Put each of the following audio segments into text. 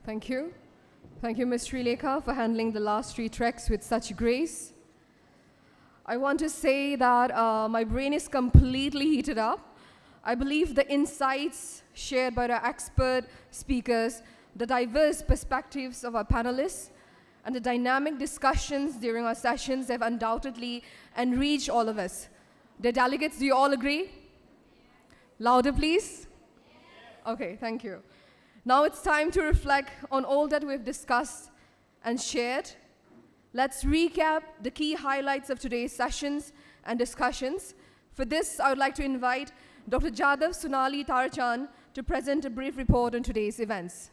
Thank you. Thank you, Ms. Srilekha, for handling the last three treks with such grace. I want to say that my brain is completely heated up. I believe the insights shared by our expert speakers, the diverse perspectives of our panelists, and the dynamic discussions during our sessions have undoubtedly enriched all of us. The delegates, do you all agree? Louder, please. Okay, thank you. Now it's time to reflect on all that we've discussed and shared. Let's recap the key highlights of today's sessions and discussions. For this, I would like to invite Dr. Jadav Sunali Tarchan to present a brief report on today's events.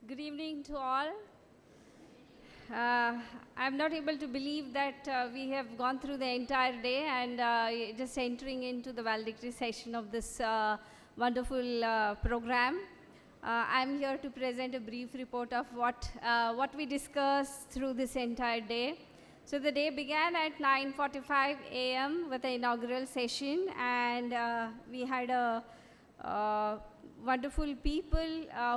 Good evening to all. I'm not able to believe that we have gone through the entire day and just entering into the valedictory session of this wonderful program. I'm here to present a brief report of what we discussed through this entire day. So the day began at 9:45 a.m. with the inaugural session, and we had wonderful people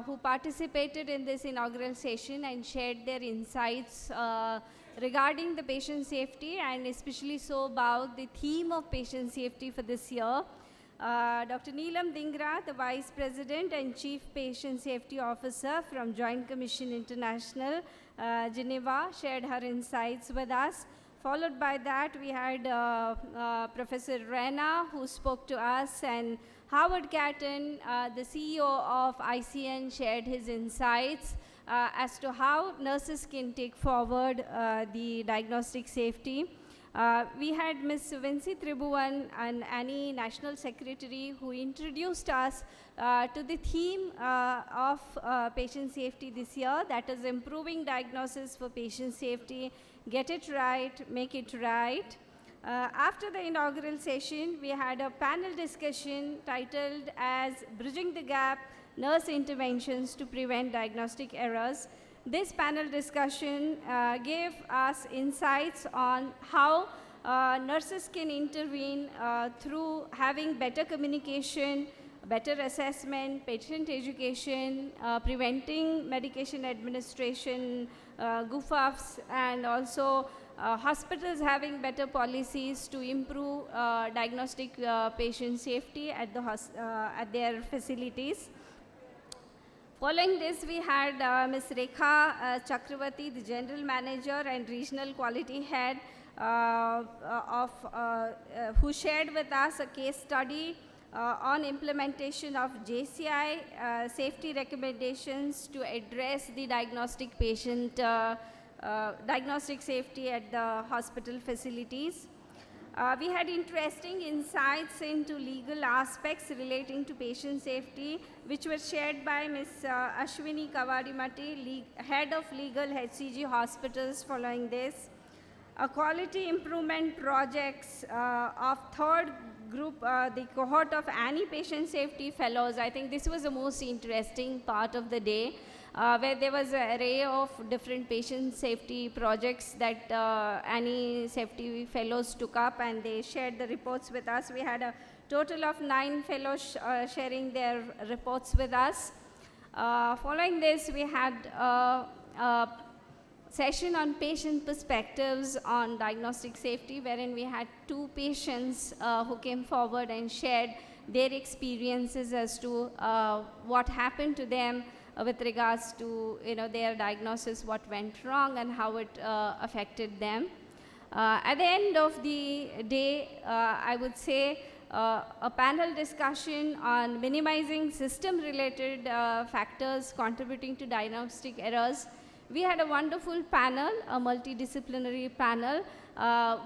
who participated in this inaugural session and shared their insights regarding the patient safety, and especially so about the theme of patient safety for this year. Dr. Neelam Dhingra, the Vice President and Chief Patient Safety Officer from Joint Commission International, Geneva, shared her insights with us. Followed by that, we had Professor Rena, who spoke to us, and Howard Catton, the CEO of ICN, shared his insights as to how nurses can take forward the diagnostic safety. We had Ms. Vinci Tribhuvan and Annie, National Secretary, who introduced us to the theme of patient safety this year, that is improving diagnosis for patient safety, get it right, make it right. After the inaugural session, we had a panel discussion titled as Bridging the Gap, Nurse Interventions to Prevent Diagnostic Errors. This panel discussion gave us insights on how nurses can intervene through having better communication, better assessment, patient education, preventing medication administration, goof-ups, and also hospitals having better policies to improve diagnostic patient safety at their facilities. Following this, we had Ms. Rekha Chakravarti, the General Manager and Regional Quality Head, who shared with us a case study on implementation of JCI safety recommendations to address the diagnostic patient diagnostic safety at the hospital facilities. We had interesting insights into legal aspects relating to patient safety, which were shared by Ms. Ashwini Kavadimati, Head of Legal HCG Hospitals following this. Quality improvement projects of third group, the cohort of Annie Patient Safety Fellows. I think this was the most interesting part of the day, where there was an array of different patient safety projects that Annie Safety Fellows took up, and they shared the reports with us. We had a total of 9 fellows sharing their reports with us. Following this, we had a session on patient perspectives on diagnostic safety, wherein we had 2 patients who came forward and shared their experiences as to what happened to them with regards to their diagnosis, what went wrong, and how it affected them. At the end of the day, I would say a panel discussion on minimizing system-related factors contributing to diagnostic errors. We had a wonderful panel, a multidisciplinary panel,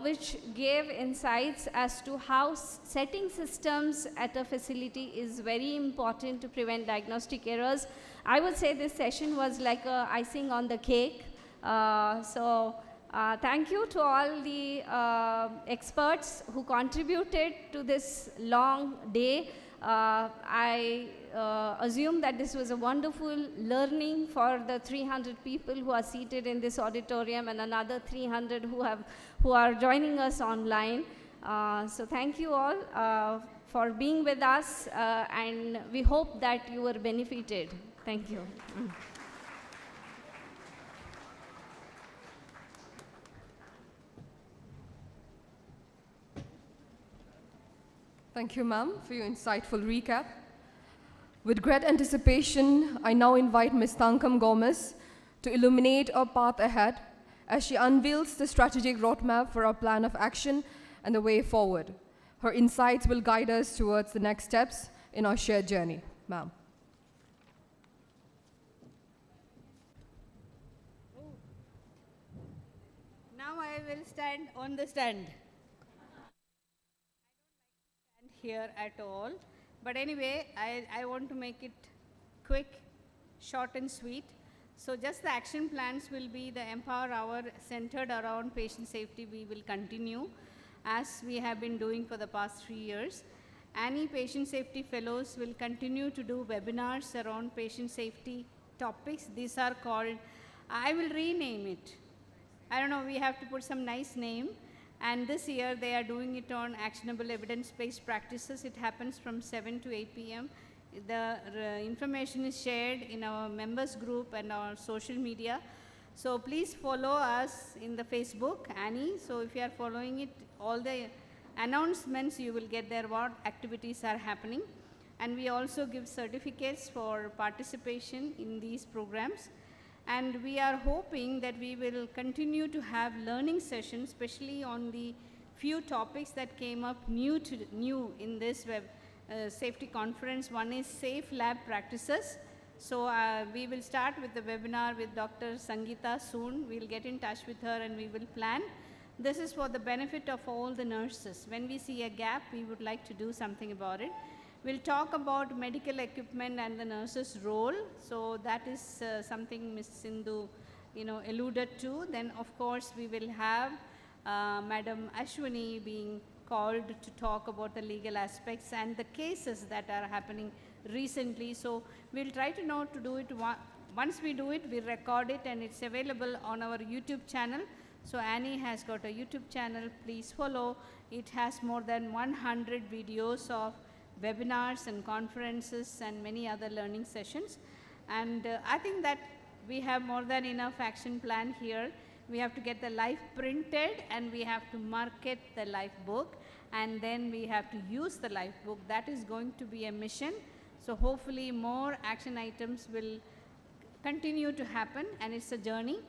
which gave insights as to how setting systems at a facility is very important to prevent diagnostic errors. I would say this session was like a icing on the cake. Thank you to all the experts who contributed to this long day. I assume that this was a wonderful learning for the 300 people who are seated in this auditorium and another 300 who are joining us online. So thank you all for being with us, and we hope that you were benefited. Thank you. Thank you, ma'am, for your insightful recap. With great anticipation, I now invite Ms. Thankam Gomez to illuminate our path ahead as she unveils the strategic roadmap for our plan of action and the way forward. Her insights will guide us towards the next steps in our shared journey. Ma'am. Now I will stand on the stand. Here at all. But anyway, I want to make it quick, short and sweet. So just the action plans will be the Empower Hour centered around patient safety. We will continue as we have been doing for the past 3 years. Annie Patient Safety Fellows will continue to do webinars around patient safety topics. These are called, I will rename it. I don't know, we have to put some nice name. And this year they are doing it on actionable evidence-based practices. It happens from 7 to 8 p.m. The information is shared in our members group and our social media. So please follow us in the Facebook, Annie. So if you are following it, all the announcements you will get there what activities are happening. And we also give certificates for participation in these programs. And we are hoping that we will continue to have learning sessions, especially on the few topics that came up new in this safety conference. One is safe lab practices. So we will start with the webinar with Dr. Sangeeta soon. We'll get in touch with her and we will plan. This is for the benefit of all the nurses. When we see a gap, we would like to do something about it. We'll talk about medical equipment and the nurse's role. So that is something Ms. Sindhu, alluded to. Then of course we will have Madam Ashwini being called to talk about the legal aspects and the cases that are happening recently. So we'll try to know to do it. Once we do it, we record it and it's available on our YouTube channel. So Annie has got a YouTube channel. Please follow. It has more than 100 videos of webinars and conferences and many other learning sessions. And I think that we have more than enough action plan here. We have to get the life printed and we have to market the life book and then we have to use the life book. That is going to be a mission. So hopefully more action items will continue to happen and it's a journey.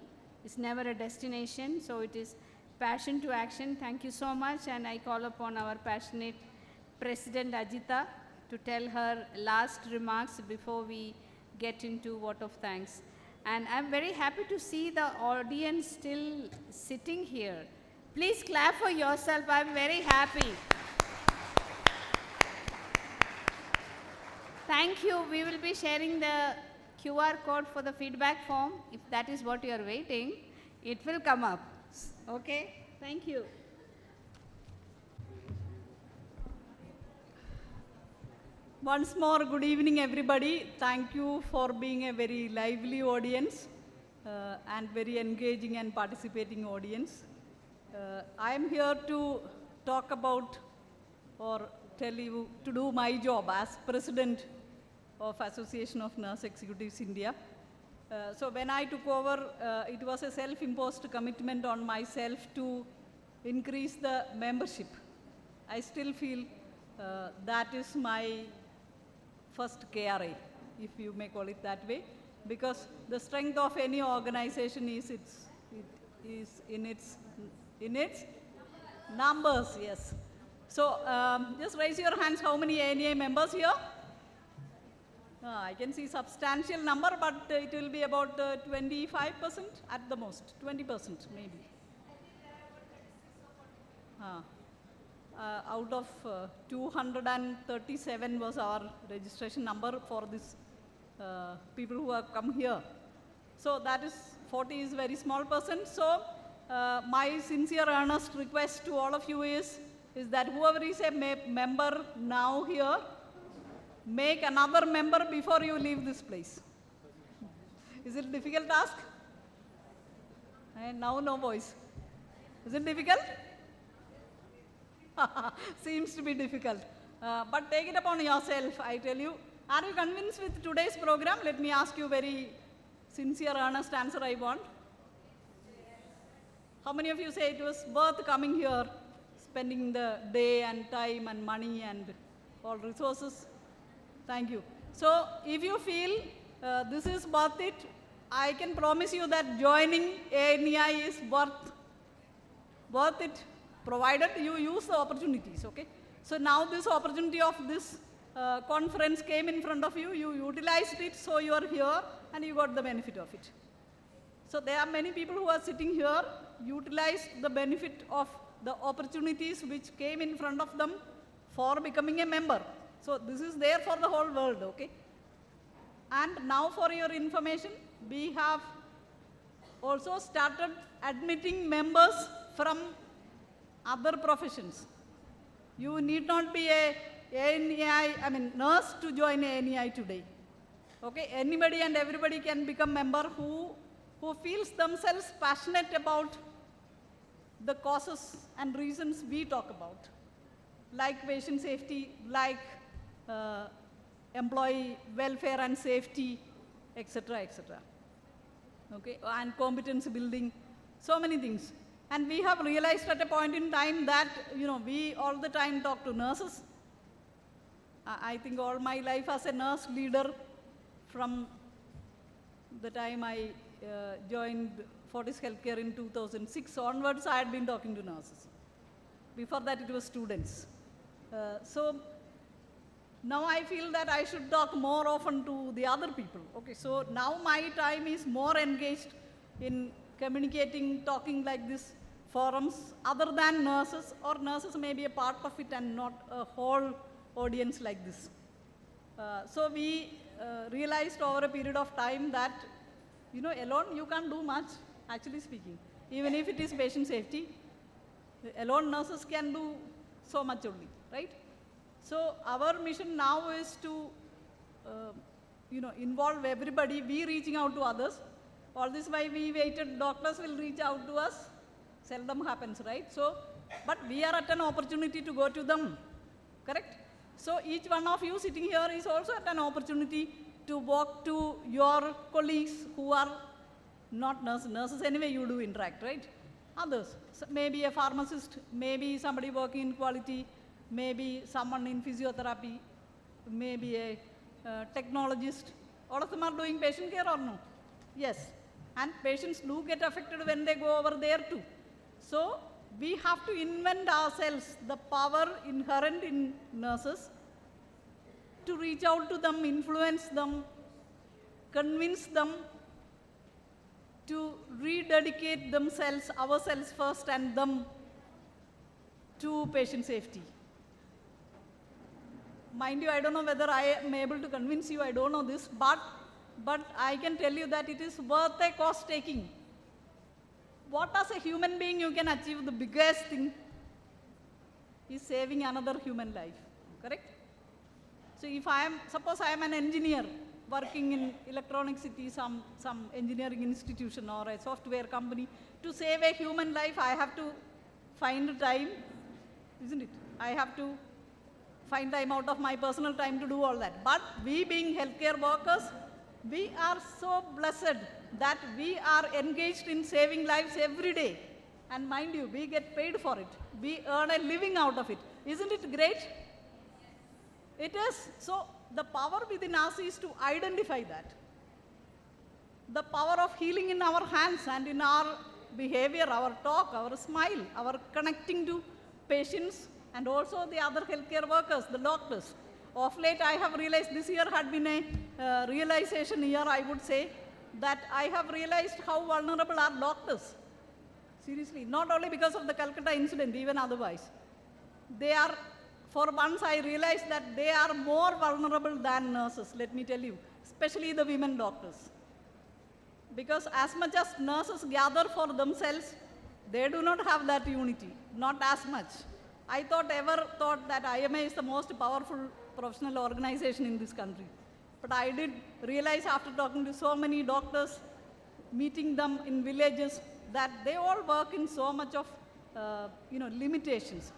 It's never a destination. So it is passion to action. Thank you so much and I call upon our passionate President Ajita to tell her last remarks before we get into vote of thanks. And I'm very happy to see the audience still sitting here. Please clap for yourself. I'm very happy. Thank you. We will be sharing the QR code for the feedback form. If that is what you are waiting, it will come up. Okay? Thank you. Once more, good evening, everybody. Thank you for being a very lively audience and very engaging and participating audience. I am here to talk about or tell you to do my job as President of Association of Nurse Executives India. So when I took over, it was a self-imposed commitment on myself to increase the membership. I still feel that is my first KRA, if you may call it that way, because the strength of any organization is in its numbers, yes. So just raise your hands, how many ANA members here? I can see substantial number, but it will be about 25% at the most, 20% maybe. Out of 237 was our registration number for this people who have come here. So that is 40 is very small percent. So my sincere earnest request to all of you is that whoever is a member now here, make another member before you leave this place. Is it a difficult task? And now no voice. Is it difficult? Seems to be difficult. But take it upon yourself, I tell you. Are you convinced with today's program? Let me ask you very sincere, earnest answer I want. How many of you say it was worth coming here, spending the day and time and money and all resources? Thank you. So if you feel this is worth it, I can promise you that joining ANEI is worth it, provided you use the opportunities, okay? So now this opportunity of this conference came in front of you, you utilized it, so you are here and you got the benefit of it. So there are many people who are sitting here, utilized the benefit of the opportunities which came in front of them for becoming a member. So this is there for the whole world, okay? And now for your information, we have also started admitting members from other professions. You need not be a nurse to join ANEI today. Okay, anybody and everybody can become member who feels themselves passionate about the causes and reasons we talk about, like patient safety, like employee welfare and safety, etc., etc. Okay, and competence building, so many things. And we have realized at a point in time that, we all the time talk to nurses. I think all my life as a nurse leader, from the time I joined Fortis Healthcare in 2006 onwards, I had been talking to nurses. Before that, it was students. So now I feel that I should talk more often to the other people. Okay, so now my time is more engaged in communicating, talking like this, forums, other than nurses, or nurses may be a part of it and not a whole audience like this. So we realized over a period of time that, alone you can't do much, actually speaking. Even if it is patient safety, alone nurses can do so much only, right? So our mission now is to, involve everybody, we reaching out to others. All this why we waited, doctors will reach out to us, seldom happens, right? So, but we are at an opportunity to go to them, correct? So each one of you sitting here is also at an opportunity to walk to your colleagues who are not nurses. Nurses anyway you do interact, right? Others, so maybe a pharmacist, maybe somebody working in quality, maybe someone in physiotherapy, maybe a technologist. All of them are doing patient care or no? Yes. And patients do get affected when they go over there too. So we have to invent ourselves the power inherent in nurses to reach out to them, influence them, convince them to rededicate themselves, ourselves first, and them to patient safety. Mind you, I don't know whether I am able to convince you, I don't know this, but I can tell you that it is worth a cost taking. What as a human being you can achieve, the biggest thing is saving another human life, correct? So if suppose I am an engineer working in Electronic City, some engineering institution or a software company, to save a human life, I have to find time, isn't it? I have to find time out of my personal time to do all that. But we being healthcare workers, we are so blessed that we are engaged in saving lives every day. And mind you, we get paid for it. We earn a living out of it. Isn't it great? It is. So the power within us is to identify that. The power of healing in our hands and in our behavior, our talk, our smile, our connecting to patients and also the other healthcare workers, the doctors. Of late, I have realized this year had been a realization year, I would say, that I have realized how vulnerable are doctors. Seriously, not only because of the Calcutta incident, even otherwise. They are, for once I realized that they are more vulnerable than nurses, let me tell you, especially the women doctors. Because as much as nurses gather for themselves, they do not have that unity, not as much. I ever thought that IMA is the most powerful professional organization in this country. But I did realize after talking to so many doctors, meeting them in villages, that they all work in so much of limitations.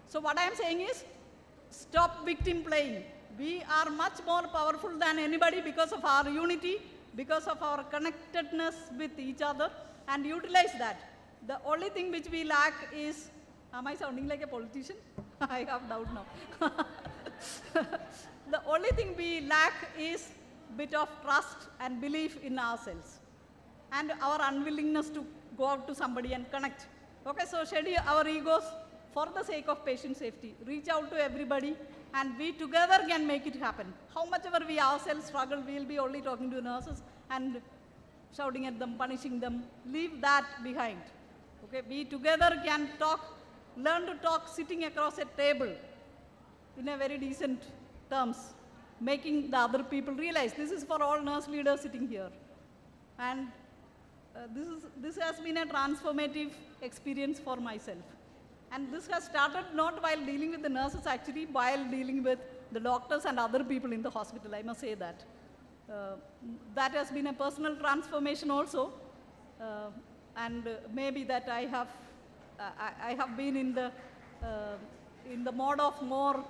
So what I am saying is, stop victim playing. We are much more powerful than anybody because of our unity, because of our connectedness with each other, and utilize that. The only thing which we lack is, am I sounding like a politician? I have doubt now. The only thing we lack is bit of trust and belief in ourselves, and our unwillingness to go out to somebody and connect. Okay, so shed our egos for the sake of patient safety. Reach out to everybody, and we together can make it happen. How much ever we ourselves struggle, we'll be only talking to nurses and shouting at them, punishing them. Leave that behind. Okay, we together can talk, learn to talk sitting across a table in a very decent terms, making the other people realize. This is for all nurse leaders sitting here. And this has been a transformative experience for myself. And this has started not while dealing with the nurses, actually, while dealing with the doctors and other people in the hospital, I must say that. That has been a personal transformation also. And maybe that I have been in the mode of more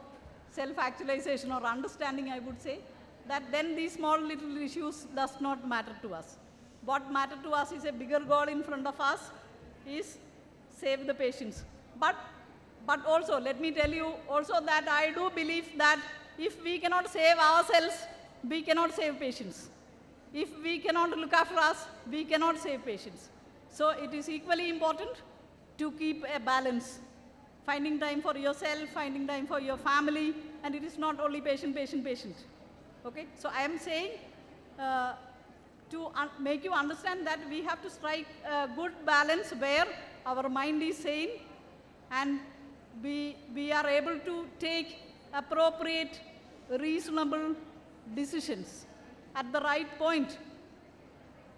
self-actualization or understanding, I would say, that then these small little issues does not matter to us. What matters to us is a bigger goal in front of us, is save the patients. But also, let me tell you also that I do believe that if we cannot save ourselves, we cannot save patients. If we cannot look after us, we cannot save patients. So it is equally important to keep a balance. Finding time for yourself, finding time for your family, and it is not only patient. Okay? So I am saying, to make you understand that we have to strike a good balance where our mind is sane and we are able to take appropriate, reasonable decisions at the right point.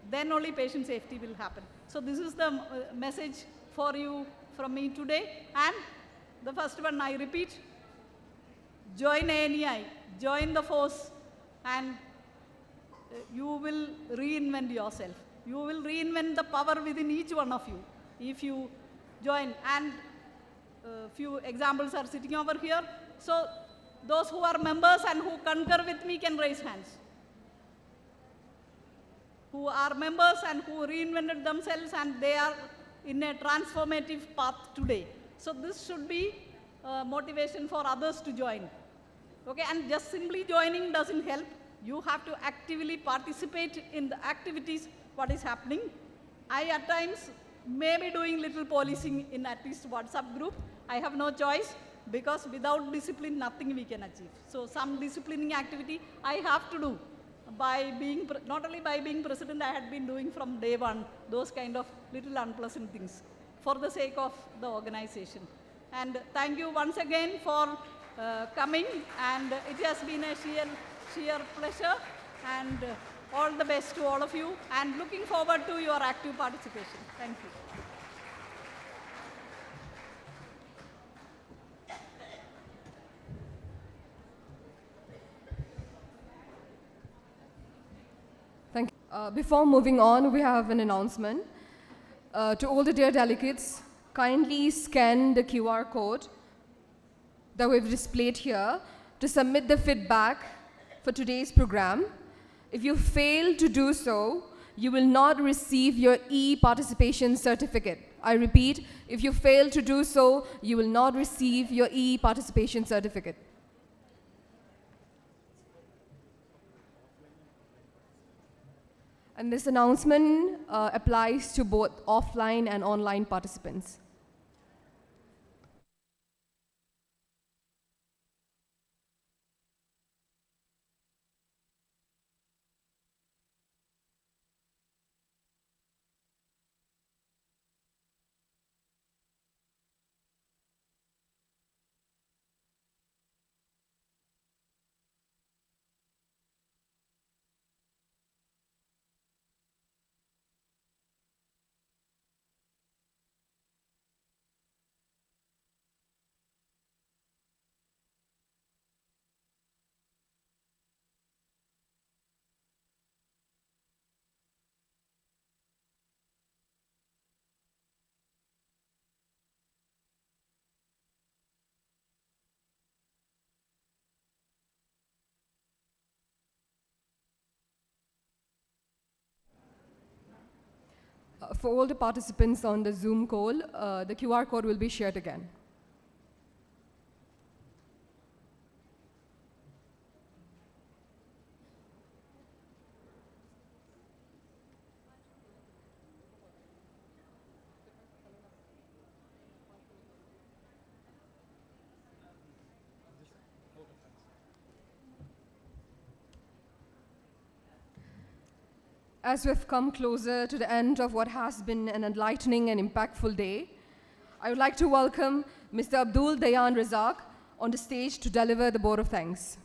Then only patient safety will happen. So this is the message for you from me today. And the first one, I repeat, join ANEI, join the force, and you will reinvent yourself. You will reinvent the power within each one of you if you join. And few examples are sitting over here. So those who are members and who concur with me can raise hands. Who are members and who reinvented themselves and they are in a transformative path today. So this should be motivation for others to join. Okay, and just simply joining doesn't help. You have to actively participate in the activities, what is happening. I at times may be doing little policing in at least WhatsApp group. I have no choice because without discipline, nothing we can achieve. So some disciplining activity I have to do. By being, not only by being president, I had been doing from day one, those kind of little unpleasant things for the sake of the organization. And thank you once again for coming, and it has been a sheer pleasure, and all the best to all of you, and looking forward to your active participation. Thank you. Thank you. Before moving on, we have an announcement. To all the dear delegates, kindly scan the QR code that we've displayed here to submit the feedback for today's program. If you fail to do so, you will not receive your e-participation certificate. I repeat, if you fail to do so, you will not receive your e-participation certificate. And this announcement applies to both offline and online participants. for all the participants on the Zoom call, the QR code will be shared again. As we've come closer to the end of what has been an enlightening and impactful day, I would like to welcome Mr. Abdul Dayan Razak on the stage to deliver the vote of thanks.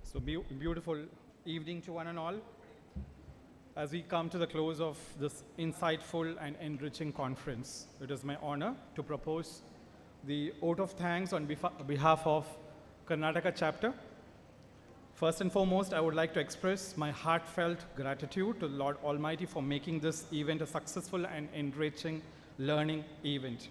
So beautiful evening to one and all. As we come to the close of this insightful and enriching conference, it is my honor to propose the vote of thanks on behalf of Karnataka chapter. First and foremost, I would like to express my heartfelt gratitude to the Lord Almighty for making this event a successful and enriching learning event.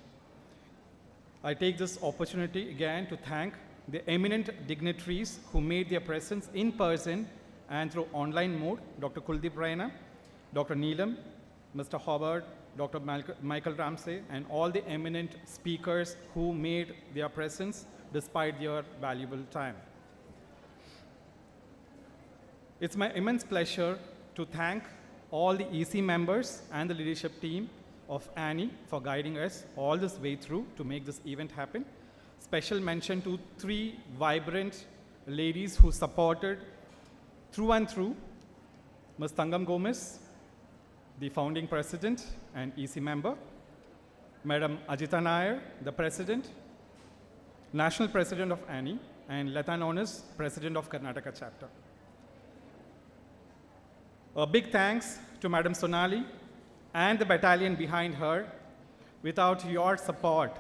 I take this opportunity again to thank the eminent dignitaries who made their presence in person and through online mode, Dr. Kuldeep Raina, Dr. Neelam, Mr. Howard, Dr. Michael Ramsey, and all the eminent speakers who made their presence despite their valuable time. It's my immense pleasure to thank all the EC members and the leadership team of Annie for guiding us all this way through to make this event happen. Special mention to 3 vibrant ladies who supported through and through: Ms. Tangam Gomez, the founding president and EC member; Madam Ajita Nair, the president, national president of Annie; and Lata Nonis, president of Karnataka chapter. A big thanks to Madam Sonali and the battalion behind her. Without your support,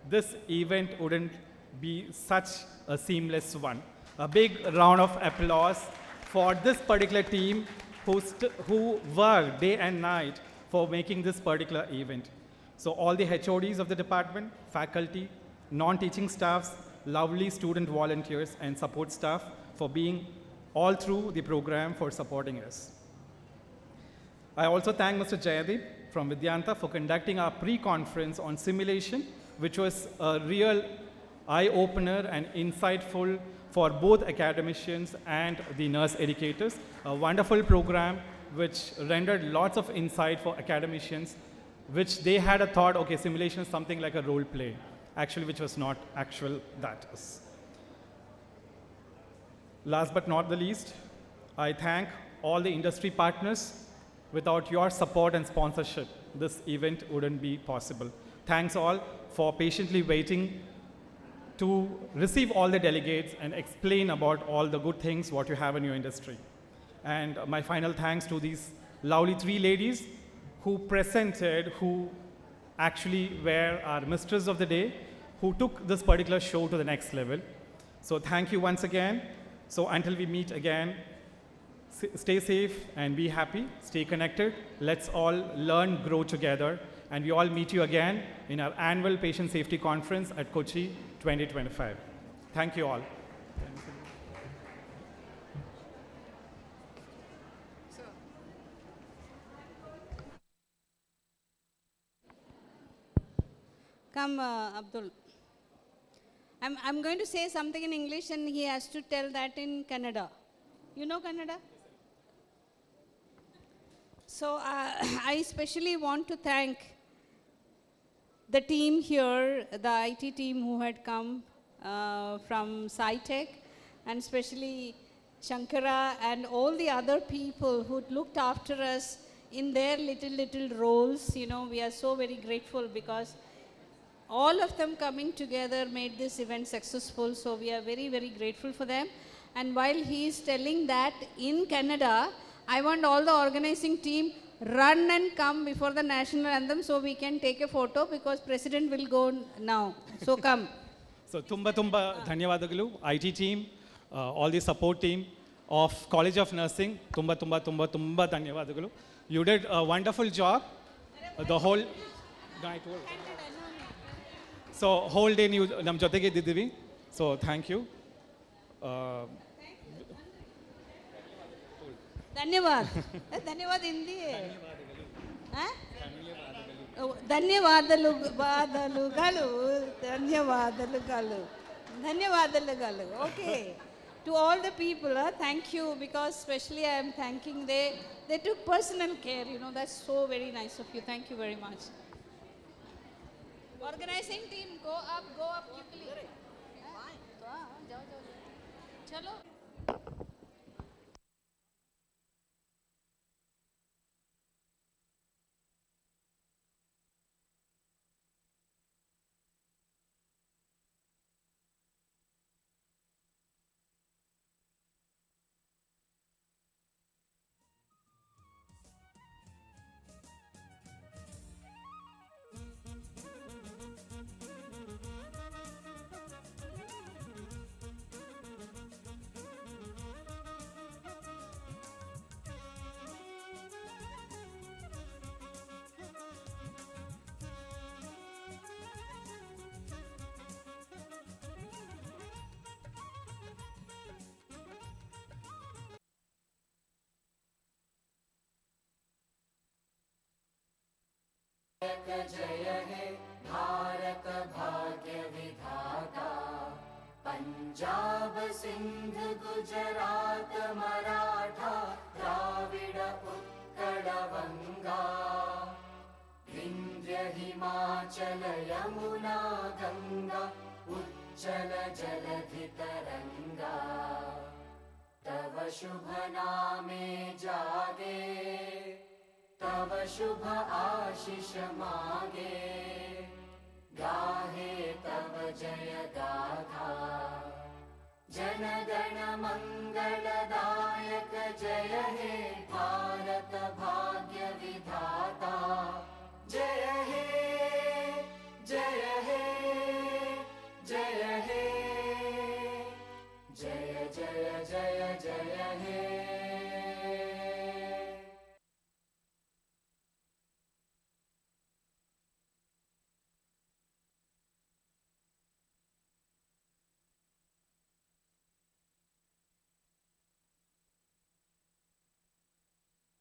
this event wouldn't be such a seamless one. A big round of applause for this particular team who worked day and night for making this particular event. So all the HODs of the department, faculty, non-teaching staffs, lovely student volunteers and support staff for being all through the program for supporting us. I also thank Mr. Jayadeep from Vidyanta for conducting our pre-conference on simulation, which was a real eye-opener and insightful for both academicians and the nurse educators. A wonderful program which rendered lots of insight for academicians, which they had a thought, okay, simulation is something like a role play, actually which was not actual that is. Last but not the least, I thank all the industry partners. Without your support and sponsorship, this event wouldn't be possible. Thanks all for patiently waiting to receive all the delegates and explain about all the good things what you have in your industry. And my final thanks to these lovely 3 ladies who presented, who actually were our mistresses of the day, who took this particular show to the next level. So thank you once again. So until we meet again, stay safe and be happy, stay connected. Let's all learn, grow together, and we all meet you again in our annual Patient Safety Conference at Kochi 2025. Thank you all. Come, Abdul. I'm going to say something in English and he has to tell that in Kannada. You know Kannada? So I especially want to thank the team here, the IT team who had come from SciTech, and especially Shankara and all the other people who looked after us in their little roles. You know, we are so very grateful because all of them coming together made this event successful. So we are very, very grateful for them. And while he is telling that in Canada, I want all the organizing team run and come before the national anthem so we can take a photo because president will go now. So come. So tumba dhanyavadagalu, IT team, all the support team of College of Nursing, tumba dhanyavadagalu. You did a wonderful job. The whole night. So whole day you nam jotege ididivi. So thank you. ధన్యవాద్ ధన్యవాద్ Hindi ధన్యవాదాలు బాధలుగలు ధన్యవాదాలుగలు ధన్యవాదాలుగలు okay to all the people thank you because especially I am thanking they took personal care, you know, that's so very nice of you. Thank you very much. Organizing team, go up quickly. Chalo. जय हे भारत भाग्य विधाता पंजाब सिंध गुजरात मराठा द्राविड उत्कल बंगा विंध्य हिमाचल यमुना गंगा उच्चल जलधि तरंगा तव शुभ नामे जागे तव शुभ आशीष मागे